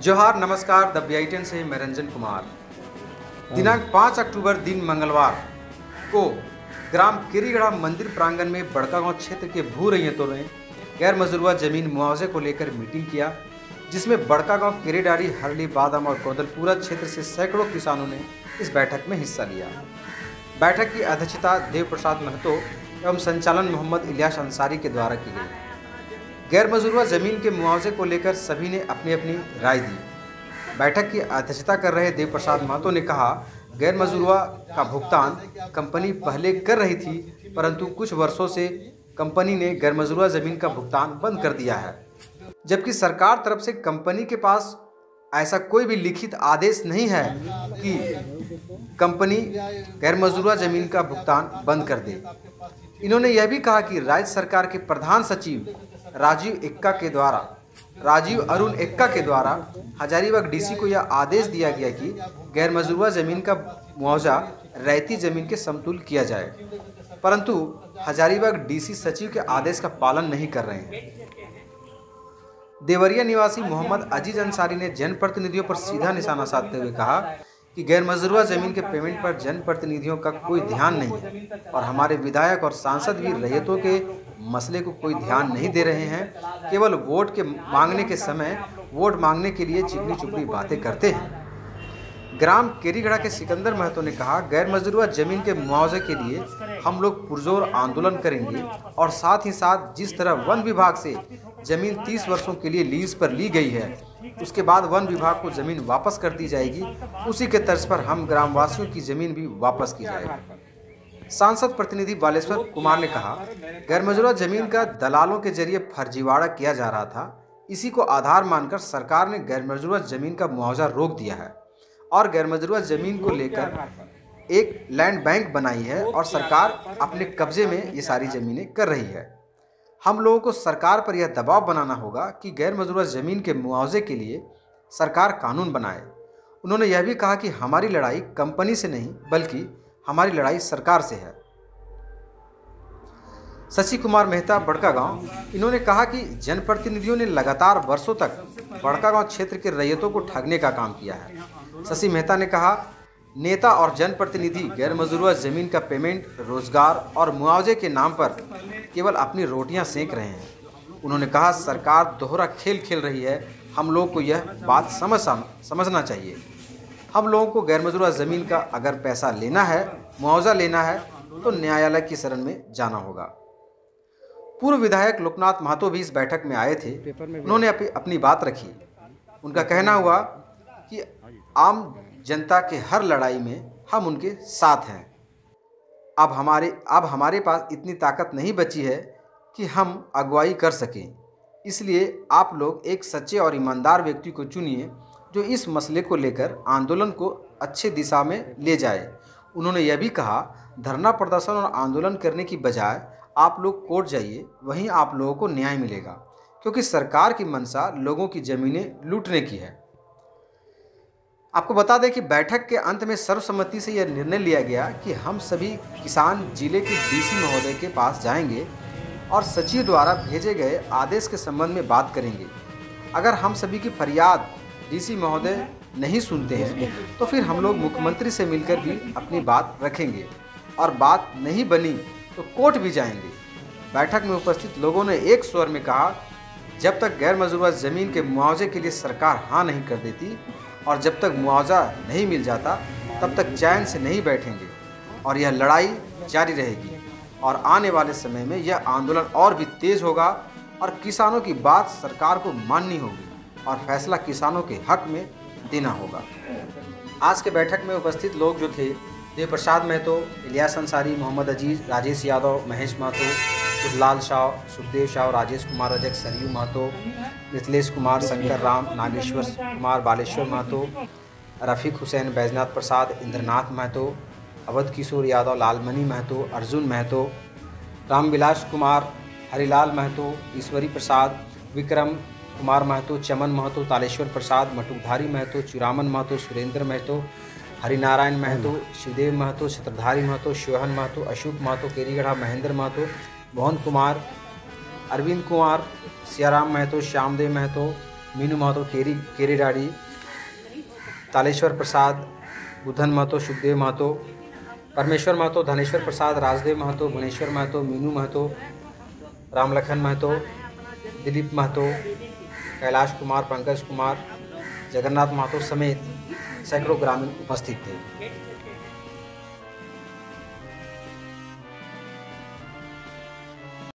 जोहार नमस्कार। The BI10 से मैं रंजन कुमार। दिनांक 5 अक्टूबर दिन मंगलवार को ग्राम केरीगढ़ा मंदिर प्रांगण में बड़कागांव क्षेत्र के भू रैयतों ने गैर मजरूआ जमीन मुआवजे को लेकर मीटिंग किया, जिसमें बड़कागांव केरीडारी हरली बादाम और कौदलपुरा क्षेत्र से सैकड़ों किसानों ने इस बैठक में हिस्सा लिया। बैठक की अध्यक्षता देव प्रसाद महतो एवं संचालन मोहम्मद इलियास अंसारी के द्वारा की गई। गैर मजरूआ जमीन के मुआवजे को लेकर सभी ने अपनी अपनी राय दी। बैठक की अध्यक्षता कर रहे देव प्रसाद महतो ने कहा, गैर मजरूआ का भुगतान कंपनी पहले कर रही थी, परंतु कुछ वर्षों से कंपनी ने गैर मजरूआ जमीन का भुगतान बंद कर दिया है, जबकि सरकार तरफ से कंपनी के पास ऐसा कोई भी लिखित आदेश नहीं है कि कंपनी गैर मजरूआ जमीन का भुगतान बंद कर दे। इन्होंने यह भी कहा कि राज्य सरकार के प्रधान सचिव राजीव अरुण एक्का के द्वारा हजारीबाग DC को यह आदेश दिया गया कि गैर मजरूआ जमीन का मुआवजा रैयती जमीन के समतुल्य किया जाए, परंतु हजारीबाग DC सचिव के आदेश का पालन नहीं कर रहे हैं। देवरिया निवासी मोहम्मद अजीज अंसारी ने जनप्रतिनिधियों पर सीधा निशाना साधते हुए कहा कि गैर मजरूआ जमीन के पेमेंट पर जनप्रतिनिधियों का कोई ध्यान नहीं है और हमारे विधायक और सांसद भी रैयतों के मसले को कोई ध्यान नहीं दे रहे हैं। केवल वोट के मांगने के समय वोट मांगने के लिए चिकनी चुपड़ी बातें करते हैं। ग्राम केरीगढ़ा के सिकंदर महतो ने कहा, गैर मजरूआ जमीन के मुआवजे के लिए हम लोग पुरजोर आंदोलन करेंगे और साथ ही साथ जिस तरह वन विभाग से जमीन 30 वर्षों के लिए लीज पर ली गई है, उसके बाद वन विभाग को जमीन वापस कर दी जाएगी, उसी के तर्ज पर हम ग्रामवासियों की जमीन भी वापस की जाएगी। सांसद प्रतिनिधि बालेश्वर कुमार ने कहा, गैर मजरूआ जमीन का दलालों के जरिए फर्जीवाड़ा किया जा रहा था। इसी को आधार मानकर सरकार ने गैर मजरूआ जमीन का मुआवजा रोक दिया है और गैर मजरूआ जमीन को लेकर एक लैंड बैंक बनाई है और सरकार अपने कब्जे में ये सारी जमीनें कर रही है। हम लोगों को सरकार पर यह दबाव बनाना होगा कि गैर मजरूआ जमीन के मुआवजे के लिए सरकार कानून बनाए। उन्होंने यह भी कहा कि हमारी लड़ाई कंपनी से नहीं बल्कि हमारी लड़ाई सरकार से है। शशि कुमार मेहता, बड़कागांव, इन्होंने कहा कि जनप्रतिनिधियों ने लगातार वर्षों तक बड़कागांव क्षेत्र के रैयतों को ठगने का काम किया है। शशि मेहता ने कहा, नेता और जनप्रतिनिधि गैर मजरूआ जमीन का पेमेंट, रोजगार और मुआवजे के नाम पर केवल अपनी रोटियां सेंक रहे हैं। उन्होंने कहा, सरकार दोहरा खेल खेल रही है। हम लोगों को यह बात समझना चाहिए। हम लोगों को गैर मजरूआ जमीन का अगर पैसा लेना है, मुआवजा लेना है, तो न्यायालय की शरण में जाना होगा। पूर्व विधायक लोकनाथ महतो भी इस बैठक में आए थे। उन्होंने अपनी बात रखी। उनका कहना हुआ कि आम जनता के हर लड़ाई में हम उनके साथ हैं। अब हमारे पास इतनी ताकत नहीं बची है कि हम अगुवाई कर सकें। इसलिए आप लोग एक सच्चे और ईमानदार व्यक्ति को चुनिए जो इस मसले को लेकर आंदोलन को अच्छे दिशा में ले जाए। उन्होंने यह भी कहा, धरना प्रदर्शन और आंदोलन करने की बजाय आप लोग कोर्ट जाइए, वहीं आप लोगों को न्याय मिलेगा, क्योंकि सरकार की मंशा लोगों की जमीनें लूटने की है। आपको बता दें कि बैठक के अंत में सर्वसम्मति से यह निर्णय लिया गया कि हम सभी किसान जिले के DC महोदय के पास जाएंगे और सचिव द्वारा भेजे गए आदेश के संबंध में बात करेंगे। अगर हम सभी की फरियाद DC महोदय नहीं सुनते हैं तो फिर हम लोग मुख्यमंत्री से मिलकर भी अपनी बात रखेंगे और बात नहीं बनी तो कोर्ट भी जाएंगे। बैठक में उपस्थित लोगों ने एक स्वर में कहा, जब तक गैर मजरूआ जमीन के मुआवजे के लिए सरकार हाँ नहीं कर देती और जब तक मुआवजा नहीं मिल जाता तब तक चैन से नहीं बैठेंगे और यह लड़ाई जारी रहेगी और आने वाले समय में यह आंदोलन और भी तेज होगा और किसानों की बात सरकार को माननी होगी और फैसला किसानों के हक में देना होगा। आज के बैठक में उपस्थित लोग जो थे, देव प्रसाद महतो, इलियास अंसारी, मोहम्मद अजीज, राजेश यादव, महेश महतो, सुखलाल शाह, सुखदेव शाह, राजेश कुमार रजक, सरयू महतो, मिथिलेश कुमार, शंकर राम, नागेश्वर कुमार, बालेश्वर महतो, रफीक हुसैन, बैजनाथ प्रसाद, इंद्रनाथ महतो, अवध किशोर यादव, लालमणि महतो, अर्जुन महतो, रामविलास कुमार, हरिलाल महतो, ईश्वरी प्रसाद, विक्रम कुमार महतो, चमन महतो, तालेश्वर प्रसाद, मटुकधारी महतो, चुरामन महतो, सुरेंद्र महतो, हरिनारायण महतो, शिवदेव महतो, छत्रधारी महतो, शिवहन महतो, अशोक महतो, केरीगढ़ा, महेंद्र महतो, मोहन कुमार, अरविंद कुमार, सियाराम महतो, श्यामदेव महतो, मीनू महतो, केरी राड़ी, तालेश्वर प्रसाद, बुधन महतो, सुखदेव महतो, परमेश्वर महतो, धनेश्वर प्रसाद, राजदेव महतो, भुवनेश्वर महतो, मीनू महतो, रामलखन महतो, दिलीप महतो, कैलाश कुमार, पंकज कुमार, जगन्नाथ महतो समेत सैकड़ों ग्रामीण उपस्थित थे।